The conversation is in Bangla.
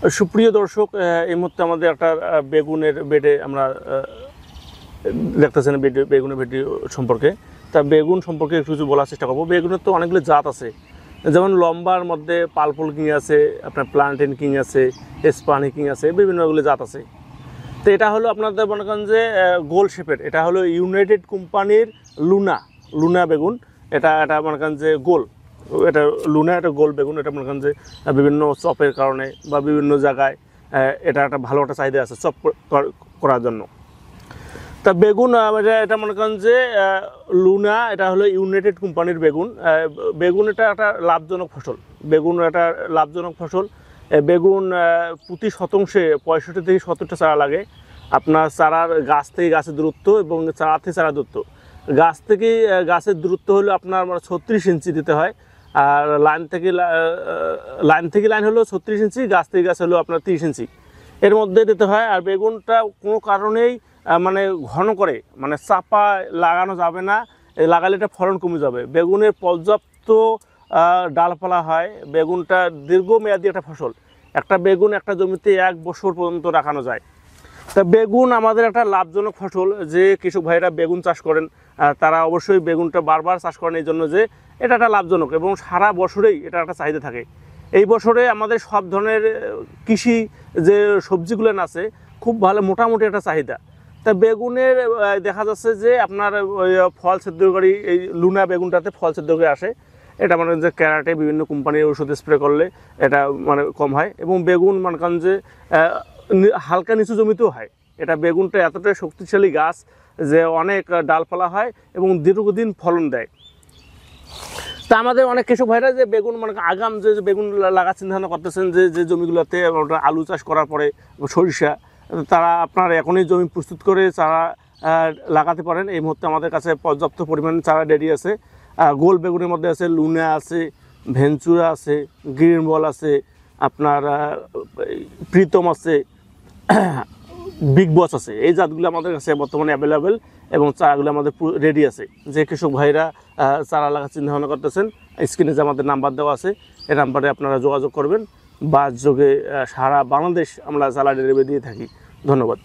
সুপ্রিয় দর্শক, এই মুহূর্তে আমাদের একটা বেগুনের বেডে আমরা দেখতেছেন বেগুনের ভিডিও সম্পর্কে। তা বেগুন সম্পর্কে একটু কিছু বলার চেষ্টা করবো। বেগুনের তো অনেকগুলো জাত আছে, যেমন লম্বার মধ্যে পালপুল কিং আছে, আপনার প্লান্টেন কিং আছে, স্পানি কিং আছে, বিভিন্নগুলো জাত আছে। তো এটা হলো আপনাদের মনে করেন যে গোল শেপের, এটা হলো ইউনাইটেড কোম্পানির লুনা বেগুন। এটা মনে করেন যে গোল, এটা লুনা, এটা গোল বেগুন। এটা মনে করেন যে বিভিন্ন চপের কারণে বা বিভিন্ন জায়গায় এটা একটা ভালো একটা চাহিদা আছে চপ করার জন্য। তা বেগুন এটা মনে করেন যে লুনা, এটা হলো ইউনাইটেড কোম্পানির বেগুন। বেগুন এটা একটা লাভজনক ফসল, বেগুন একটা লাভজনক ফসল। বেগুন প্রতি শতাংশে 65 থেকে 70টা চারা লাগে। আপনার চারার গাছ থেকে গাছের দূরত্ব এবং চারা থেকে চারা দূরত্ব, গাছ থেকে গাছের দূরত্ব হলো আপনার 36 ইঞ্চি দিতে হয়। আর লাইন থেকে লাইন হলো 36 ইঞ্চি, গাছ থেকে গাছ হলো আপনার 30 ইঞ্চি, এর মধ্যে দিতে হয়। আর বেগুনটা কোনো কারণেই মানে ঘন করে মানে চাপা লাগানো যাবে না, লাগালে এটা ফলন কমে যাবে। বেগুনের পর্যাপ্ত ডালপালা হয়, বেগুনটা দীর্ঘমেয়াদী একটা ফসল। একটা বেগুন একটা জমিতে 1 বছর পর্যন্ত রাখানো যায়। তা বেগুন আমাদের একটা লাভজনক ফসল। যে কৃষক ভাইরা বেগুন চাষ করেন তারা অবশ্যই বেগুনটা বারবার চাষ করেন, এই জন্য যে এটা একটা লাভজনক এবং সারা বছরেই এটা একটা চাহিদা থাকে। এই বছরে আমাদের সব ধরনের কৃষি যে সবজিগুলো আছে খুব ভালো মোটামুটি একটা চাহিদা। তা বেগুনের দেখা যাচ্ছে যে আপনার ওই ফল ছিদ্রকারী এই লুনা বেগুনটাতে ফল ছিদ্রকারী আসে। এটা মানে যে ক্যারাটে বিভিন্ন কোম্পানির ওষুধ স্প্রে করলে এটা মানে কম হয়। এবং বেগুন মনে করেন যে হালকা নিচু জমিতেও হয়। এটা বেগুনটা এতটাই শক্তিশালী গাছ যে অনেক ডালপালা হয় এবং দীর্ঘদিন ফলন দেয়। তা আমাদের অনেক কৃষক ভাইরা যে বেগুন মানে আগাম যে বেগুন লাগা চিন্তাভাবনা করতেছেন, যে জমিগুলোতে আলু চাষ করার পরে সরিষা, তারা আপনার এখনই জমি প্রস্তুত করে চারা লাগাতে পারেন। এই মুহূর্তে আমাদের কাছে পর্যাপ্ত পরিমাণে চারা রেডি আছে। গোল বেগুনের মধ্যে আছে লুনা আছে, ভেঞ্চুরা আছে, গ্রিন বল আছে, আপনার প্রীতম আছে, বিগ বস আছে। এই জাতগুলো আমাদের কাছে বর্তমানে অ্যাভেলেবেল এবং চারাগুলো আমাদের রেডি আছে। যে কৃষক ভাইরা চারা লাগার চিন্তা ভাবনা করতেছেন, স্ক্রিনে যে আমাদের নাম্বার দেওয়া আছে এই নাম্বারে আপনারা যোগাযোগ করবেন। বা যোগে সারা বাংলাদেশ আমরা চারা ডেলিভারি দিয়ে থাকি। ধন্যবাদ।